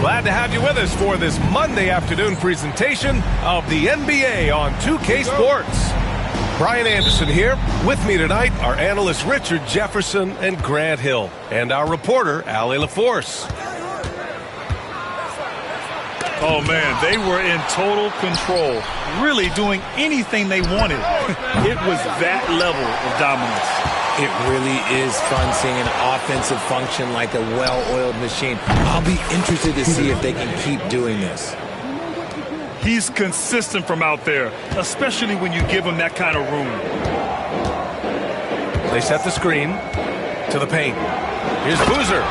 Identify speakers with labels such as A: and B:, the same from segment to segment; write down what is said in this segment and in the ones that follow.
A: Glad to have you with us for this Monday afternoon presentation of the NBA on 2K Sports. Brian Anderson here. With me tonight are analysts Richard Jefferson and Grant Hill, and our reporter, Allie LaForce.
B: Oh, man, they were in total control, really doing anything they wanted. It was that level of dominance.
C: It really is fun seeing an offensive function like a well-oiled machine. I'll be interested to see if they can keep doing this.
B: He's consistent from out there, especially when you give him that kind of room.
A: They set the screen to the paint. Here's Boozer.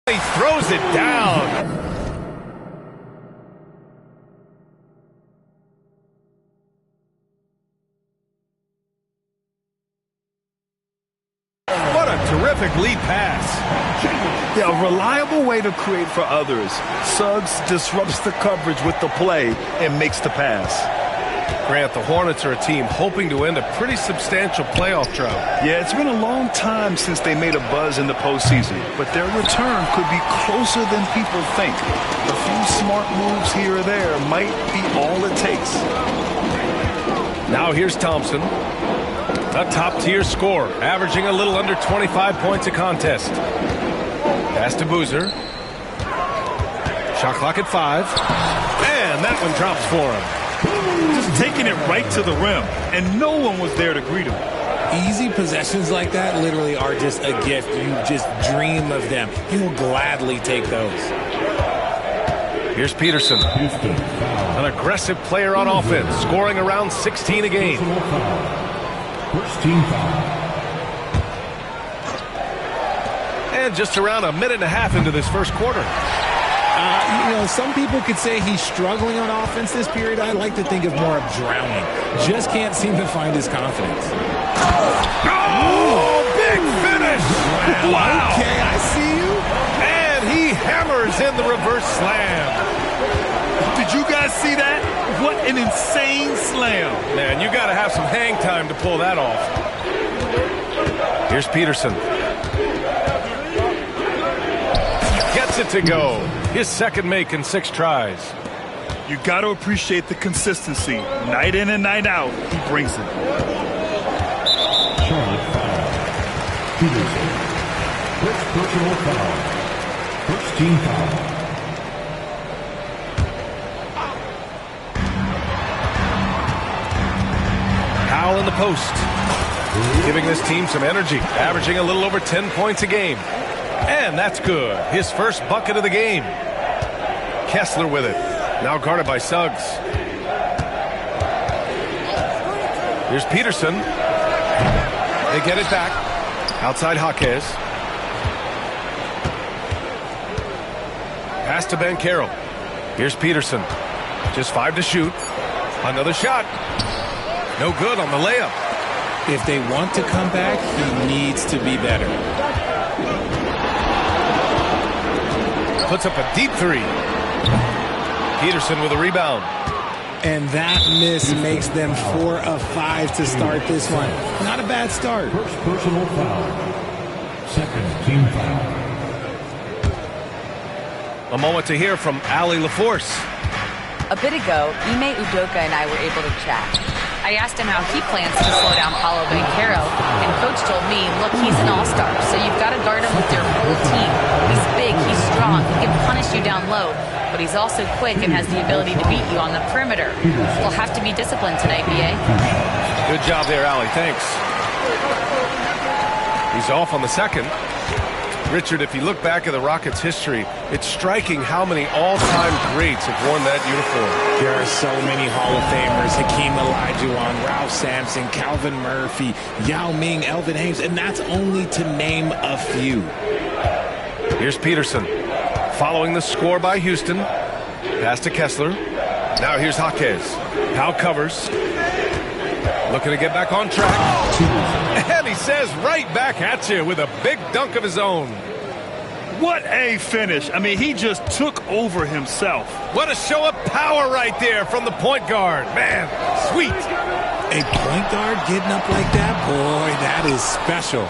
A: He throws it down. What a terrific lead pass.
B: Yeah, a reliable way to create for others. Suggs disrupts the coverage with the play and makes the pass.
A: Grant, the Hornets are a team hoping to end a pretty substantial playoff drought.
B: Yeah, it's been a long time since they made a buzz in the postseason, but their return could be closer than people think. A few smart moves here or there might be all it takes.
A: Now here's Thompson, a top-tier scorer, averaging a little under 25 points a contest. Pass to Boozer. Shot clock at 5. And that one drops for him.
B: Just taking it right to the rim, and no one was there to greet him.
C: Easy possessions like that literally are just a gift. You just dream of them. He will gladly take those.
A: Here's Peterson, an aggressive player on offense, scoring around 16 a game.
D: First team foul.
A: And just around a minute and a half into this first quarter.
C: You know, some people could say he's struggling on offense this period. I like to think of more of drowning. Just can't seem to find his confidence.
A: Oh, big finish! Wow!
C: Okay, I see you.
A: And he hammers in the reverse slam.
B: Did you guys see that? What an insane slam.
A: Man, you got to have some hang time to pull that off. Here's Peterson. Gets it to go. His second make in 6 tries.
B: You got to appreciate the consistency. Night in and night out, he brings it.
D: Charlotte foul. Peterson. First personal foul. First team foul.
A: Powell in the post. Giving this team some energy. Averaging a little over 10 points a game. And that's good. His first bucket of the game. Kessler with it. Now guarded by Suggs. Here's Peterson. They get it back. Outside Jaquez. Pass to Banchero. Here's Peterson. Just 5 to shoot. Another shot. No good on the layup.
C: If they want to come back, he needs to be better.
A: Puts up a deep 3. Peterson with a rebound.
C: And that miss makes them 4 of 5 to start this one. Not a bad start.
D: First personal foul. Second team foul.
A: A moment to hear from Allie LaForce.
E: A bit ago, Ime Udoka and I were able to chat. I asked him how he plans to slow down Paolo Banchero, and Coach told me, look, he's an all-star, so you've got to guard him with your whole team. He's big, he's strong, he can punish you down low, but he's also quick and has the ability to beat you on the perimeter. We'll have to be disciplined tonight, BA.
A: Good job there, Allie. Thanks. He's off on the second. Richard, if you look back at the Rockets' history, it's striking how many all-time greats have worn that uniform.
C: There are so many Hall of Famers: Hakeem Olajuwon, Ralph Sampson, Calvin Murphy, Yao Ming, Elvin Hayes, and that's only to name a few.
A: Here's Peterson, following the score by Houston. Pass to Kessler. Now here's Jaquez. Powell covers. Looking to get back on track. And he says right back at you with a big dunk of his own.
B: What a finish. I mean, he just took over himself.
A: What a show of power right there from the point guard. Man, sweet.
C: A point guard getting up like that? Boy, that is special.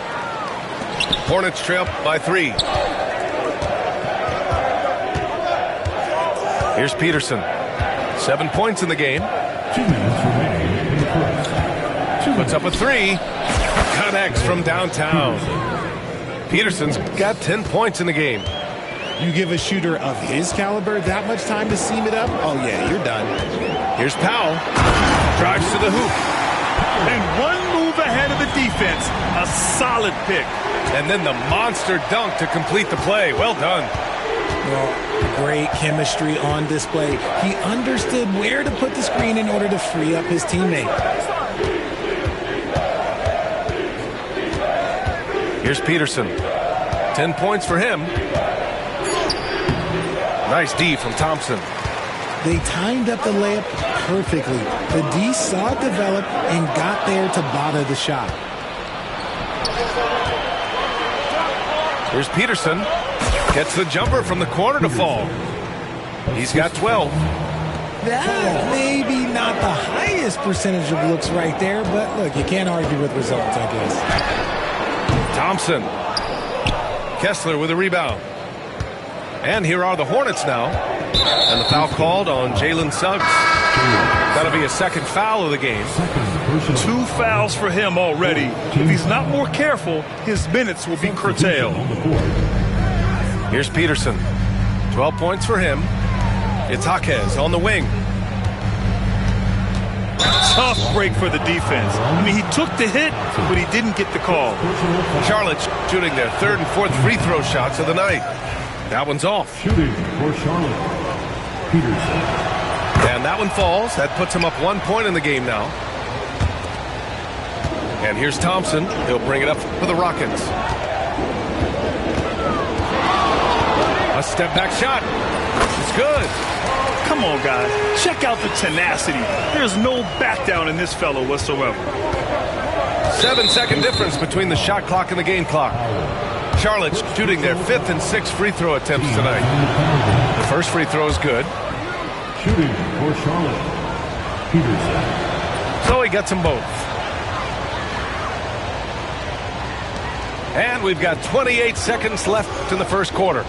A: Hornets trail by 3. Here's Peterson. 7 points in the game.
D: 2 minutes remaining in the first.
A: Puts up a 3. Connects from downtown. Peterson's got 10 points in the game.
C: You give a shooter of his caliber that much time to seam it up? Oh, yeah, you're done.
A: Here's Powell. Drives to the hoop.
B: And one move ahead of the defense. A solid pick.
A: And then the monster dunk to complete the play. Well done.
C: Well, great chemistry on display. He understood where to put the screen in order to free up his teammate.
A: Here's Peterson. 10 points for him. Nice D from Thompson.
C: They timed up the layup perfectly. The D saw it develop and got there to bother the shot.
A: Here's Peterson. Gets the jumper from the corner to fall. He's got 12.
C: That maybe not the highest percentage of looks right there, but look, you can't argue with results, I guess.
A: Thompson. Kessler with a rebound. And here are the Hornets now. And the foul called on Jalen Suggs. That'll be a second foul of the game.
B: 2 fouls for him already. If he's not more careful, his minutes will be curtailed.
A: Here's Peterson. 12 points for him. It's Jaquez on the wing.
B: Tough break for the defense. I mean, he took the hit, but he didn't get the call.
A: Charlotte shooting their 3rd and 4th free throw shots of the night. That one's off.
D: Shooting for Charlotte, Peterson.
A: And that one falls. That puts him up 1 point in the game now. And here's Thompson. He'll bring it up for the Rockets. A step back shot. It's good.
B: Come on, guys. Check out the tenacity. There's no back down in this fellow whatsoever.
A: 7-second difference between the shot clock and the game clock. Charlotte's shooting their 5th and 6th free throw attempts tonight. The first free throw is good.
D: Shooting for Charlotte, Peterson.
A: So he gets them both. And we've got 28 seconds left in the first quarter.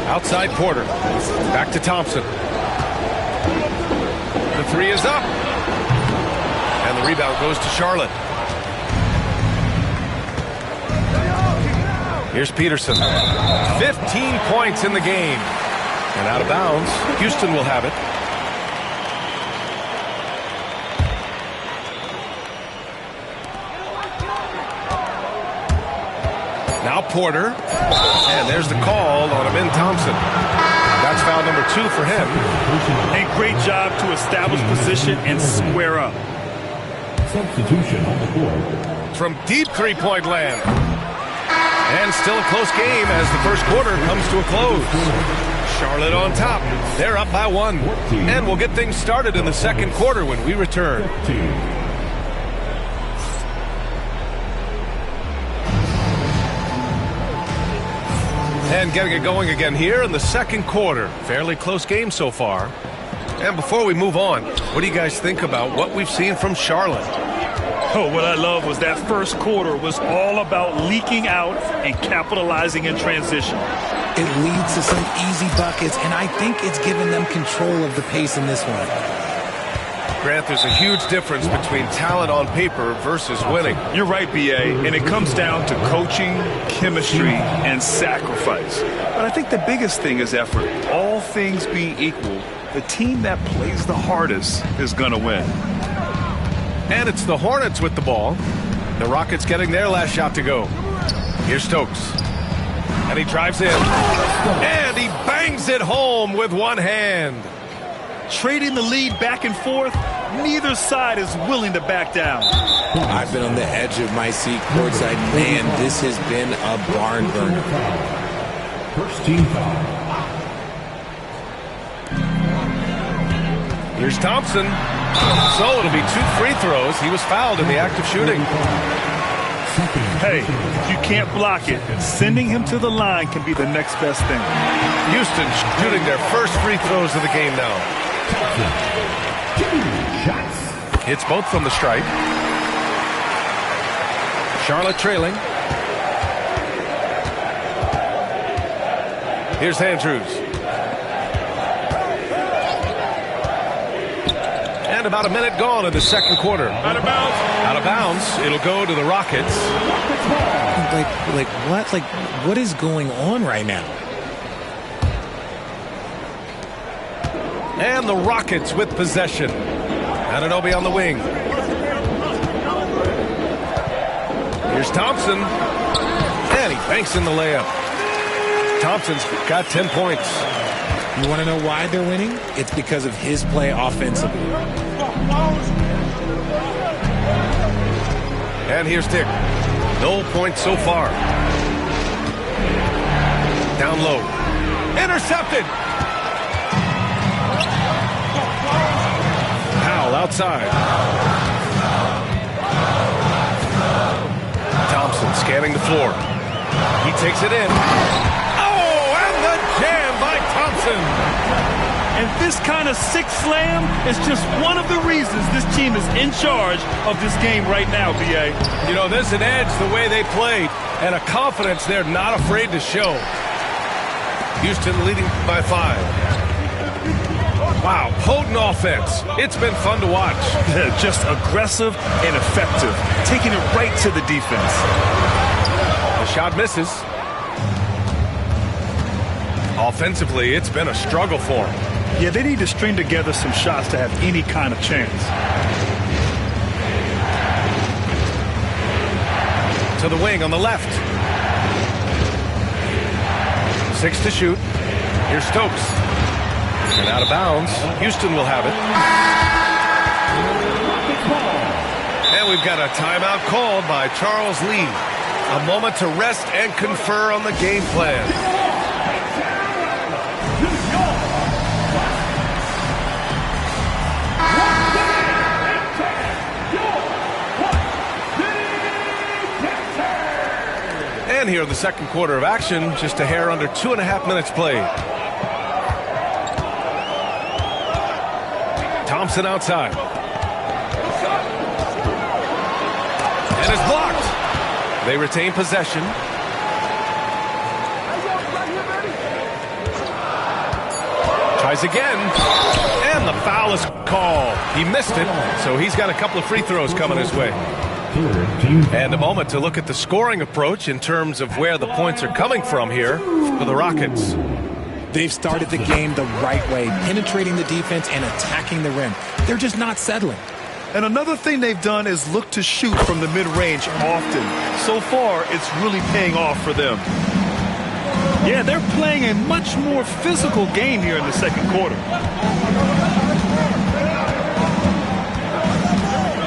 A: Outside Porter. Back to Thompson. The 3 is up. And the rebound goes to Charlotte. Here's Peterson. 15 points in the game. And out of bounds. Houston will have it. Now Porter. And there's the call on Amin Thompson. That's foul number 2 for him.
B: A great job to establish position and square up.
D: Substitution on the court.
A: From deep three-point land. And still a close game as the first quarter comes to a close. Charlotte on top. They're up by 1. And we'll get things started in the second quarter when we return. And getting it going again here in the second quarter. Fairly close game so far. And before we move on, what do you guys think about what we've seen from Charlotte?
B: Oh, what I love was that first quarter was all about leaking out and capitalizing in transition.
C: It leads to some easy buckets, and I think it's given them control of the pace in this one.
A: Grant, there's a huge difference between talent on paper versus winning.
B: You're right, B.A., and it comes down to coaching, chemistry, and sacrifice. But I think the biggest thing is effort. All things being equal, the team that plays the hardest is going to win.
A: And it's the Hornets with the ball. The Rockets getting their last shot to go. Here's Stokes. And he drives in. And he bangs it home with one hand.
B: Trading the lead back and forth, neither side is willing to back down.
C: I've been on the edge of my seat courtside. Man, this has been a barn burner.
D: First team foul.
A: Here's Thompson. So it'll be 2 free throws. He was fouled in the act of shooting.
B: Hey, you can't block it. Sending him to the line can be the next best thing.
A: Houston shooting their first free throws of the game now. Hits both from the stripe. Charlotte trailing. Here's Andrews. And about a minute gone in the second quarter. Out of bounds. Out of bounds. It'll go to the Rockets.
C: Like what? Like, what is going on right now?
A: And the Rockets with possession. Anunoby on the wing. Here's Thompson. And he banks in the layup. Thompson's got 10 points.
C: You want to know why they're winning? It's because of his play offensively.
A: And here's Dick. No points so far. Down low. Intercepted. Powell outside. Thompson scanning the floor. He takes it in. Oh, and the jam by Thompson.
B: And this kind of sick slam is just one of the reasons this team is in charge of this game right now, B.A.
A: You know, there's an edge the way they played and a confidence they're not afraid to show. Houston leading by 5. Wow, potent offense. It's been fun to watch.
B: Just aggressive and effective, taking it right to the defense.
A: The shot misses. Offensively, it's been a struggle for them.
B: Yeah, they need to string together some shots to have any kind of chance.
A: To the wing on the left. 6 to shoot. Here's Stokes. And out of bounds. Houston will have it. And we've got a timeout called by Charles Lee. A moment to rest and confer on the game plan. And here in the second quarter of action, just a hair under 2.5 minutes played. Thompson outside. And it's blocked. They retain possession. Tries again. And the foul is called. He missed it, so he's got a couple of free throws coming his way. And a moment to look at the scoring approach in terms of where the points are coming from here for the Rockets.
C: They've started the game the right way, penetrating the defense and attacking the rim. They're just not settling.
B: And another thing they've done is look to shoot from the mid-range often. So far, it's really paying off for them. Yeah, they're playing a much more physical game here in the second quarter.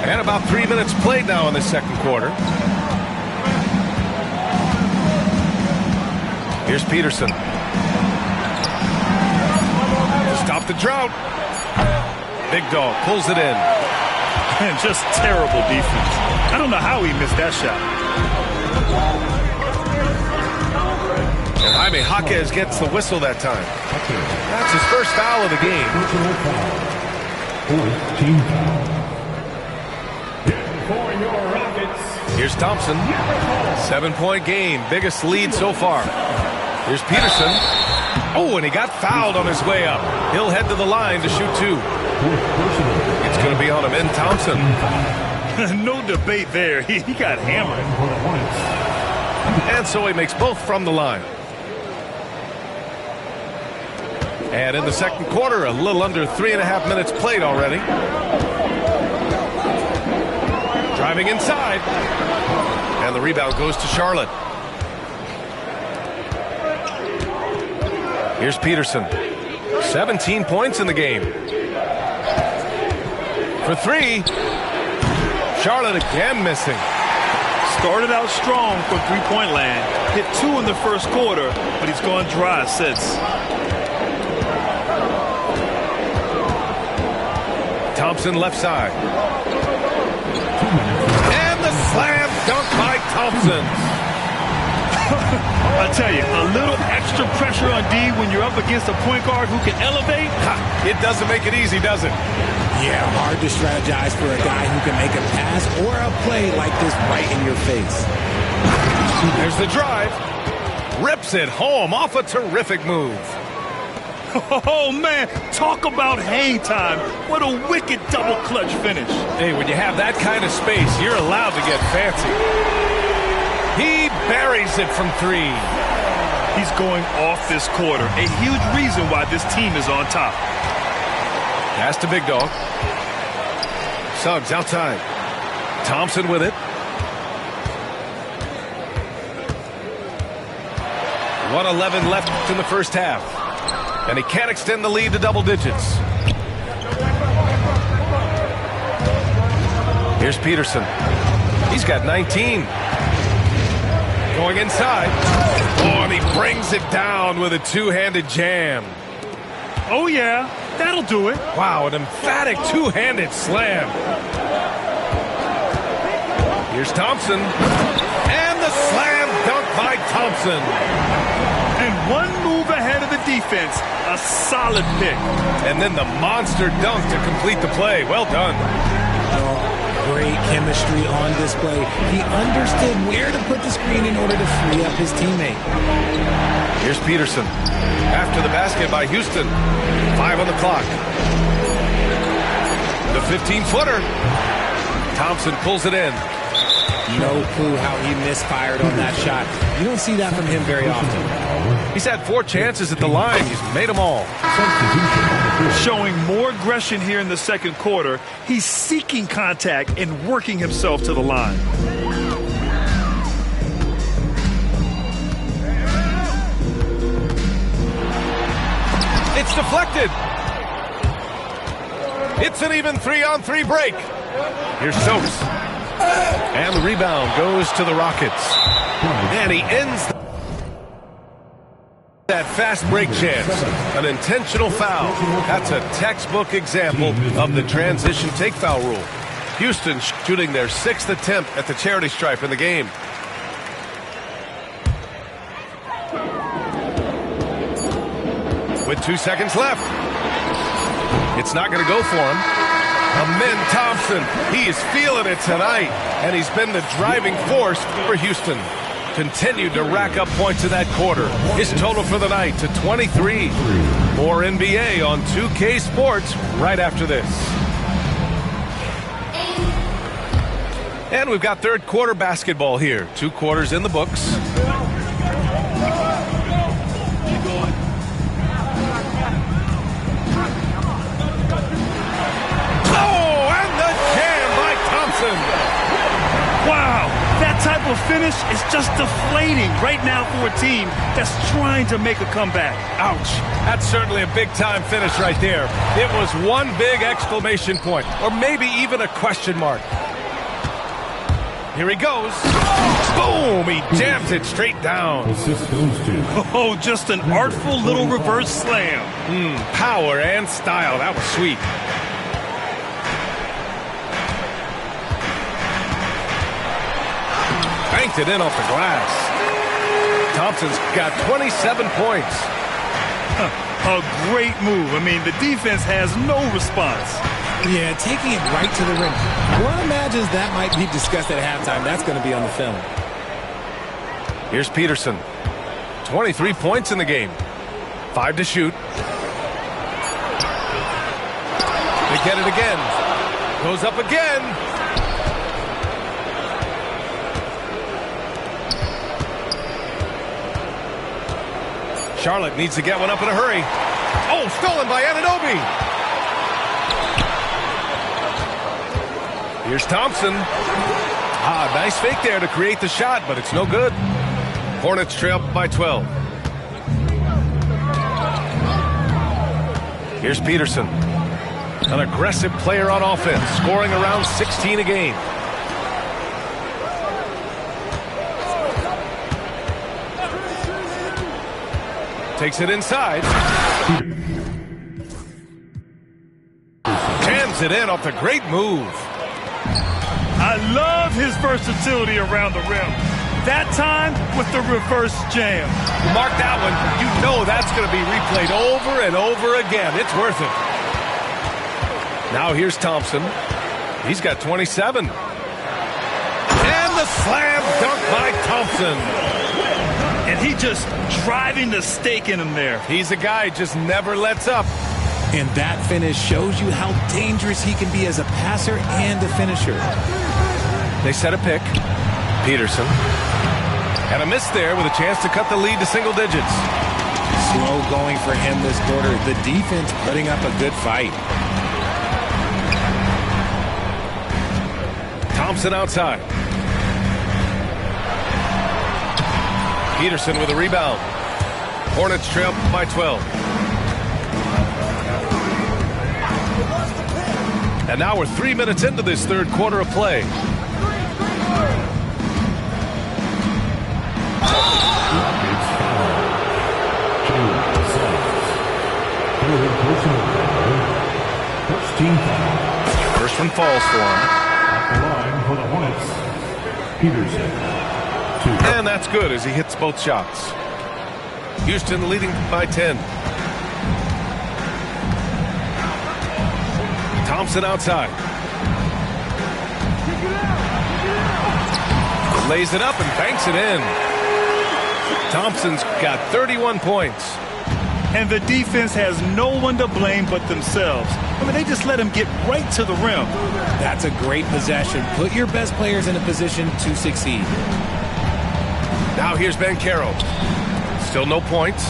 A: And about 3 minutes played now in the second quarter. Here's Peterson. To stop the drought. Big Dog pulls it in.
B: And just terrible defense. I don't know how he missed that shot.
A: And Jaime Jaquez gets the whistle that time. That's his first foul of the game.
D: Team foul.
A: Here's Thompson. 7-point game. Biggest lead so far. Here's Peterson. Oh, and he got fouled on his way up. He'll head to the line to shoot 2. It's going to be on him in Thompson.
B: No debate there. He got hammered.
A: And so he makes both from the line. And in the second quarter, a little under 3.5 minutes played already. Driving inside. And the rebound goes to Charlotte. Here's Peterson. 17 points in the game. For 3. Charlotte again missing.
B: Started out strong from three-point land. Hit 2 in the first quarter, but he's gone dry since.
A: Thompson left side. And the slam dunk by Thompson.
B: I tell you, a little extra pressure on D when you're up against a point guard who can elevate.
A: It doesn't make it easy, does it?
C: Yeah, hard to strategize for a guy who can make a pass or a play like this right in your face.
A: There's the drive. Rips it home off a terrific move.
B: Oh, man, talk about hang time. What a wicked double clutch finish.
A: Hey, when you have that kind of space, you're allowed to get fancy. He buries it from 3.
B: He's going off this quarter. A huge reason why this team is on top.
A: Pass to Big Dog. Suggs outside. Thompson with it. 1:11 left in the first half. And he can't extend the lead to double digits. Here's Peterson. He's got 19. Going inside. Oh, and he brings it down with a two-handed jam.
B: Oh, yeah, that'll do it.
A: Wow, an emphatic two-handed slam. Here's Thompson. And the slam dunk by Thompson.
B: And one move ahead of the defense. A solid pick.
A: And then the monster dunk to complete the play. Well done.
C: Great chemistry on display. He understood where to put the screen in order to free up his teammate.
A: Here's Peterson. After the basket by Houston. 5 on the clock. The 15-footer. Thompson pulls it in.
C: No clue how he misfired on that shot. You don't see that from him very often.
A: He's had 4 chances at the line. He's made them all.
B: Showing more aggression here in the second quarter. He's seeking contact and working himself to the line.
A: It's deflected. It's an even 3-on-3 break. Here's Stokes. And the rebound goes to the Rockets. And he ends that fast break chance. An intentional foul. That's a textbook example of the transition take foul rule. Houston shooting their 6th attempt at the charity stripe in the game. With 2 seconds left. It's not going to go for him. Amin Thompson, he is feeling it tonight, and he's been the driving force for Houston. Continued to rack up points in that quarter. His total for the night to 23. More NBA on 2K Sports right after this. And we've got third quarter basketball here. 2 quarters in the books.
B: Wow, that type of finish is just deflating right now for a team that's trying to make a comeback.
A: Ouch. That's certainly a big-time finish right there. It was one big exclamation point, or maybe even a question mark. Here he goes. Boom! He jams it straight down.
B: Oh, just an artful little reverse slam.
A: Power and style. That was sweet. Banked it in off the glass. Thompson's got 27 points.
B: A great move. I mean, the defense has no response.
C: Yeah, taking it right to the rim. One imagines that might be discussed at halftime. That's going to be on the film.
A: Here's Peterson. 23 points in the game. 5 to shoot. They get it again. Goes up again. Charlotte needs to get one up in a hurry. Oh, stolen by Anunoby. Here's Thompson. Nice fake there to create the shot, but it's no good. Hornets trail by 12. Here's Peterson. An aggressive player on offense, scoring around 16 a game. Takes it inside. Jams it in off the great move.
B: I love his versatility around the rim. That time with the reverse jam.
A: Mark that one. You know that's going to be replayed over and over again. It's worth it. Now here's Thompson. He's got 27. And the slam dunk by Thompson.
B: And he just driving the stake in him there.
A: He's a guy just never lets up.
C: And that finish shows you how dangerous he can be as a passer and a finisher.
A: They set a pick. Peterson. And a miss there with a chance to cut the lead to single digits.
C: Slow going for him this quarter. The defense putting up a good fight.
A: Thompson outside. Peterson with a rebound. Hornets trail by 12. And now we're 3 minutes into this third quarter of play. First one falls for him.
D: At the line for the Hornets, Peterson.
A: And that's good as he hits both shots. Houston leading by 10. Thompson outside. Lays it up and banks it in. Thompson's got 31 points.
B: And the defense has no one to blame but themselves. I mean, they just let him get right to the rim.
C: That's a great possession. Put your best players in a position to succeed.
A: Now here's Banchero. Still no points.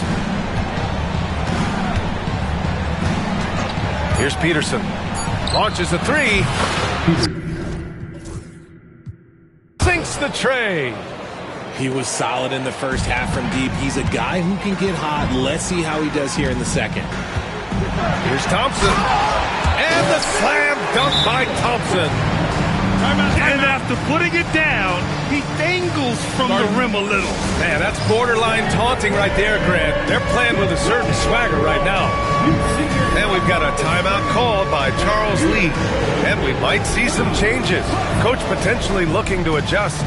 A: Here's Peterson. Launches a three. Sinks the tray.
C: He was solid in the first half from deep. He's a guy who can get hot. Let's see how he does here in the second.
A: Here's Thompson. And the slam dunk by Thompson.
B: And after putting it down, he dangles from the rim a little.
A: Man, that's borderline taunting right there, Grant. They're playing with a certain swagger right now. And we've got a timeout called by Charles Lee. And we might see some changes. Coach potentially looking to adjust.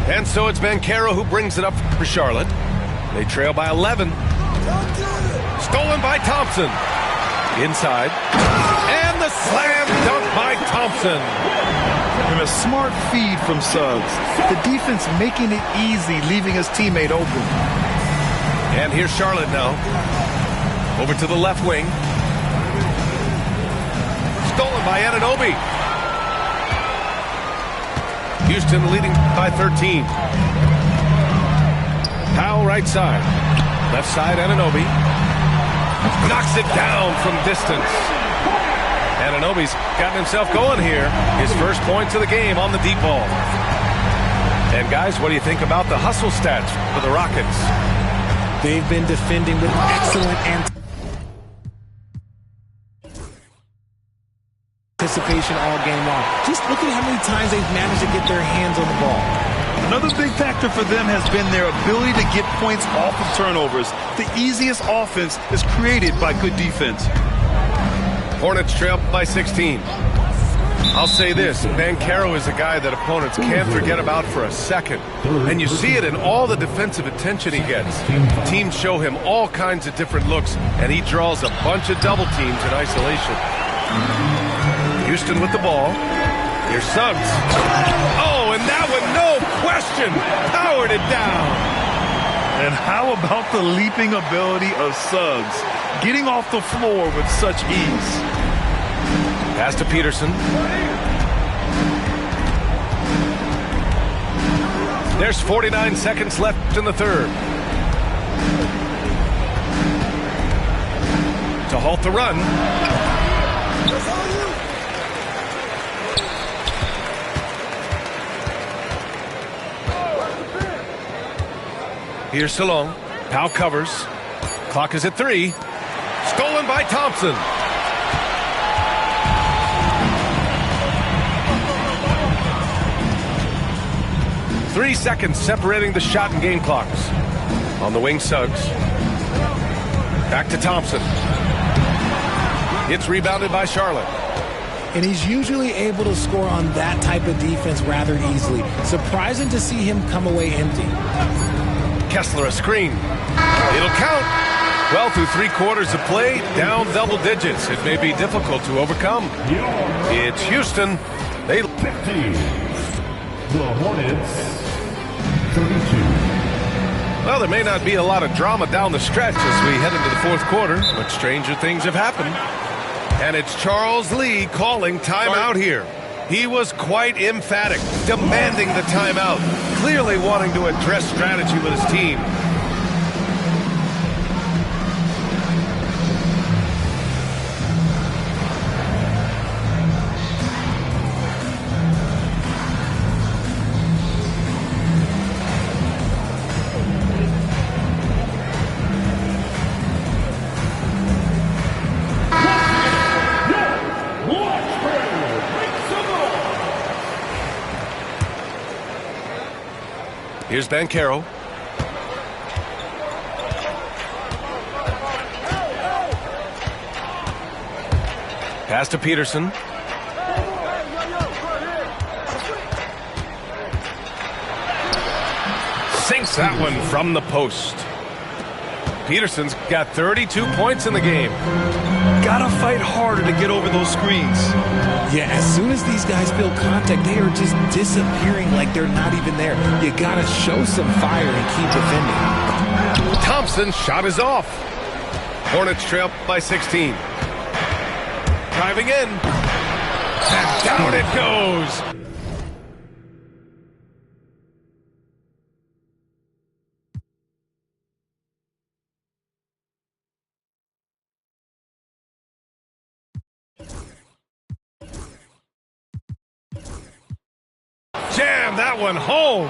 A: And so it's Banchero who brings it up for Charlotte. They trail by 11. Stolen by Thompson. Inside. And the slam dunk by Thompson.
B: And a smart feed from Suggs. The defense making it easy, leaving his teammate open.
A: And here's Charlotte now. Over to the left wing. Stolen by Anunoby. Houston leading by 13. Powell right side. Left side, Anunoby. Knocks it down from distance. Anunoby's gotten himself going here. His first points of the game on the deep ball. And guys, what do you think about the hustle stats for the Rockets?
C: They've been defending with excellent anticipation all game long. Just look at how many times they've managed to get their hands on the ball.
B: Another big factor for them has been their ability to get points off of turnovers. The easiest offense is created by good defense.
A: Hornets trail by 16. I'll say this, Banchero is a guy that opponents can't forget about for a second. And you see it in all the defensive attention he gets. Teams show him all kinds of different looks, and he draws a bunch of double teams in isolation. Houston with the ball. Here's Suggs. Oh, and that one, no question, powered it down.
B: And how about the leaping ability of Suggs? Getting off the floor with such ease.
A: Pass to Peterson. There's 49 seconds left in the third. To halt the run. Here's Salong. Powell covers. Clock is at 3. Stolen by Thompson. Three seconds separating the shot and game clocks. On the wing, Suggs. Back to Thompson. It's rebounded by Charlotte.
C: And he's usually able to score on that type of defense rather easily. Surprising to see him come away empty.
A: Kessler a screen. It'll count. Well, through 3/4 of play, down double digits. It may be difficult to overcome. It's Houston. They
D: 50. The Hornets 32.
A: Well, there may not be a lot of drama down the stretch as we head into the fourth quarter, but stranger things have happened. And it's Charles Lee calling timeout here. He was quite emphatic, demanding the timeout, clearly wanting to address strategy with his team. Here's Banchero. Pass to Peterson. Sinks that one from the post. Peterson's got 32 points in the game.
B: Gotta fight harder to get over those screens.
C: Yeah, as soon as these guys feel contact, they are just disappearing like they're not even there. You gotta show some fire and keep defending.
A: Thompson's shot is off. Hornets trail by 16. Driving in. And down it goes. Jam that one home.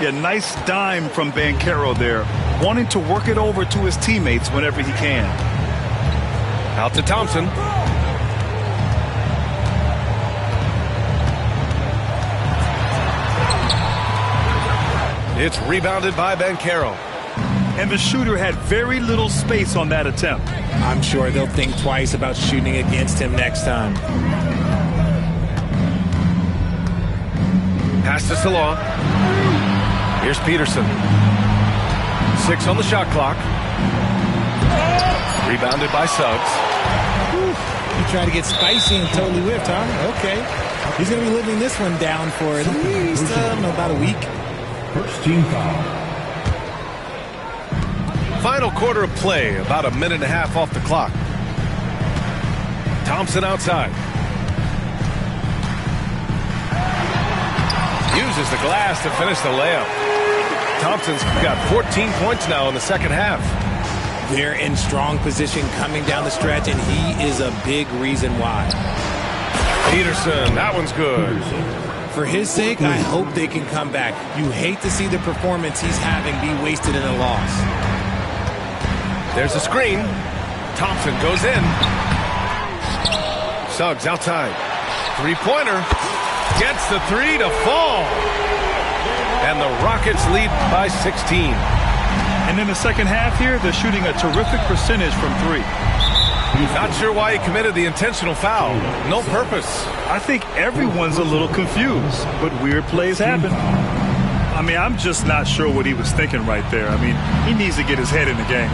B: Yeah, nice dime from Banchero there, wanting to work it over to his teammates whenever he can.
A: Out to Thompson. It's rebounded by Banchero.
B: And the shooter had very little space on that attempt.
C: I'm sure they'll think twice about shooting against him next time.
A: Pass to Salong. Here's Peterson. 6 on the shot clock. Rebounded by Suggs.
C: He tried to get spicy and totally whiffed, huh? Okay. He's going to be living this one down for at least about a week.
D: First team foul.
A: Final quarter of play, about a minute and a half off the clock. Thompson outside. Uses the glass to finish the layup. Thompson's got 14 points now in the second half.
C: They're in strong position coming down the stretch, and he is a big reason why.
A: Peterson, that one's good.
C: For his sake, I hope they can come back. You hate to see the performance he's having be wasted in a loss.
A: There's a screen. Thompson goes in. Suggs outside. Three-pointer. Gets the 3 to fall. And the Rockets lead by 16.
B: And in the second half here, they're shooting a terrific percentage from 3.
A: Not sure why he committed the intentional foul. No purpose.
B: I think everyone's a little confused, but weird plays happen. I mean, I'm just not sure what he was thinking right there. I mean, he needs to get his head in the game.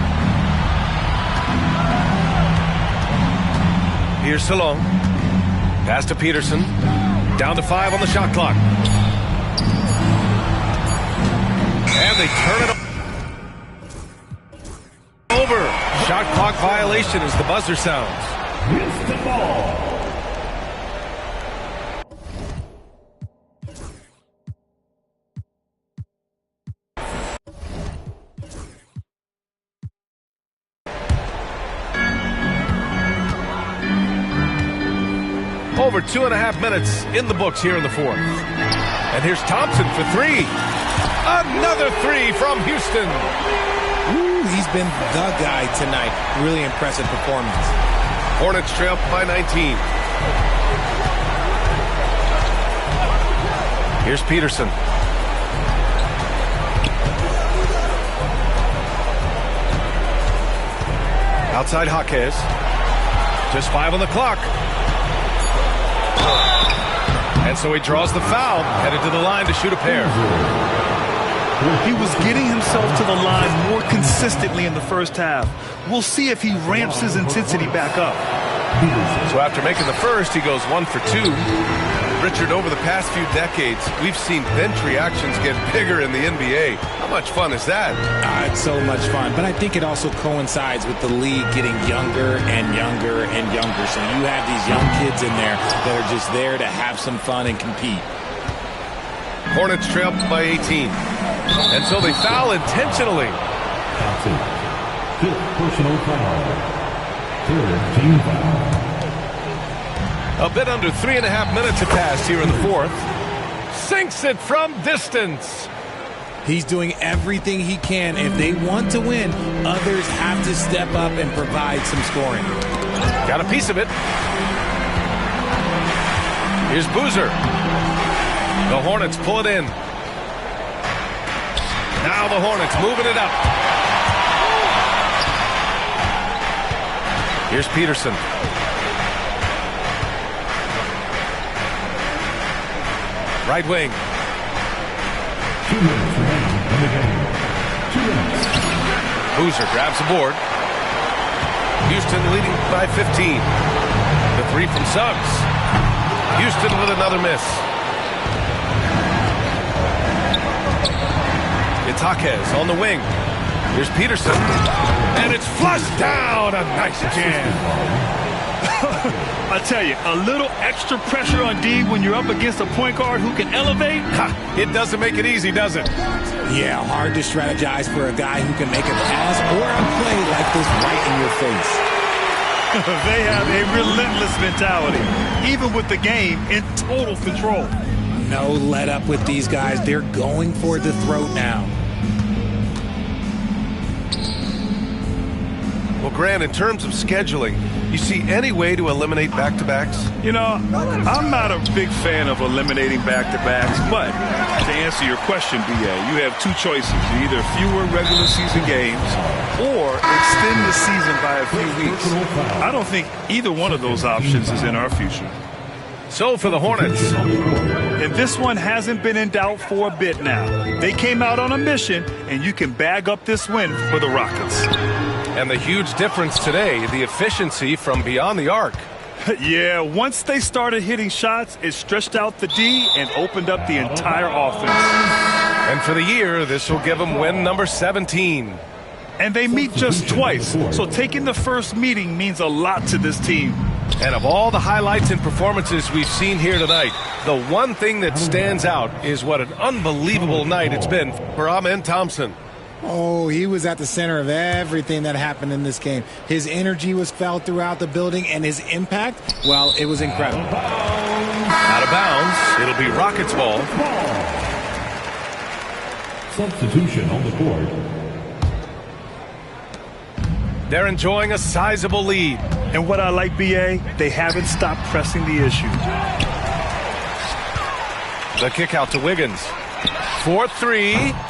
A: Here's Salon. Pass to Peterson. Down to 5 on the shot clock. And they turn it over. Shot clock violation as the buzzer sounds.
D: It's the ball.
A: Over 2.5 minutes in the books here in the fourth. And here's Thompson for 3. Another 3 from Houston.
C: Ooh, he's been the guy tonight. Really impressive performance.
A: Hornets trail by 19. Here's Peterson. Outside Jaquez. Just 5 on the clock. And so he draws the foul, headed to the line to shoot a pair.
B: He was getting himself to the line more consistently in the first half. We'll see if he ramps his intensity back up.
A: So after making the first, he goes 1 for 2. Richard, over the past few decades, we've seen bench reactions get bigger in the NBA. How much fun is that?
C: It's so much fun, but I think it also coincides with the league getting younger and younger and younger. So you have these young kids in there that are just there to have some fun and compete.
A: Hornets trail by 18. And so they foul intentionally.
D: That's it. 5th personal foul. 3rd team foul.
A: A bit under 3.5 minutes have passed here in the fourth. Sinks it from distance.
C: He's doing everything he can. If they want to win, others have to step up and provide some scoring.
A: Got a piece of it. Here's Boozer. The Hornets pull it in. Now the Hornets moving it up. Here's Peterson. Right wing.
D: 2 minutes remaining in the game. 2 minutes.
A: Boozer grabs the board. Houston leading by 15. The 3 from Suggs. Houston with another miss. It's Jaquez on the wing. Here's Peterson. And it's flushed down. A nice jam.
B: I tell you, a little extra pressure on D when you're up against a point guard who can elevate.
A: It doesn't make it easy, does it?
C: Yeah, hard to strategize for a guy who can make a pass or a play like this right in your face.
B: They have a relentless mentality, even with the game in total control.
C: No let up with these guys. They're going for the throat now.
A: Well, Grant, in terms of scheduling, you see any way to eliminate back-to-backs?
B: You know, I'm not a big fan of eliminating back-to-backs, but to answer your question, B.A., you have 2 choices. Either fewer regular season games or extend the season by a few weeks. I don't think either one of those options is in our future.
A: So for the Hornets.
B: And this one hasn't been in doubt for a bit now. They came out on a mission, and you can bag up this win for the Rockets.
A: And the huge difference today, the efficiency from beyond the arc.
B: Yeah, once they started hitting shots, it stretched out the D and opened up the entire offense.
A: And for the year, this will give them win number 17.
B: And they meet just twice, so taking the first meeting means a lot to this team.
A: And of all the highlights and performances we've seen here tonight, the one thing that stands out is what an unbelievable night it's been for Amen Thompson.
C: Oh, he was at the center of everything that happened in this game. His energy was felt throughout the building, and his impact, well, it was incredible.
A: Out of bounds. It'll be Rockets ball.
D: Substitution on the court.
A: They're enjoying a sizable lead.
B: And what I like, B.A., they haven't stopped pressing the issue.
A: The kick out to Wiggins. 4-3.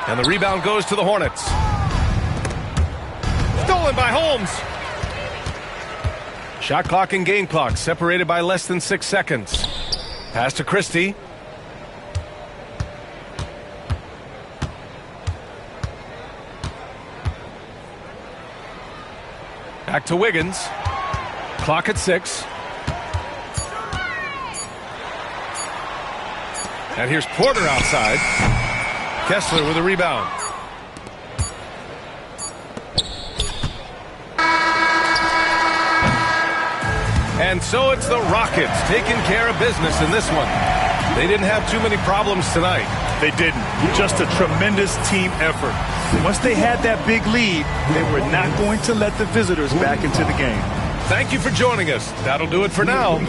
A: And the rebound goes to the Hornets. Stolen by Holmes. Shot clock and game clock separated by less than 6 seconds. Pass to Christie. Back to Wiggins. Clock at 6. And here's Porter outside. Kessler with a rebound. And so it's the Rockets taking care of business in this one. They didn't have too many problems tonight.
B: They didn't. Just a tremendous team effort. Once they had that big lead, they were not going to let the visitors back into the game.
A: Thank you for joining us. That'll do it for now.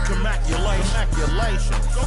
F: Congratulations.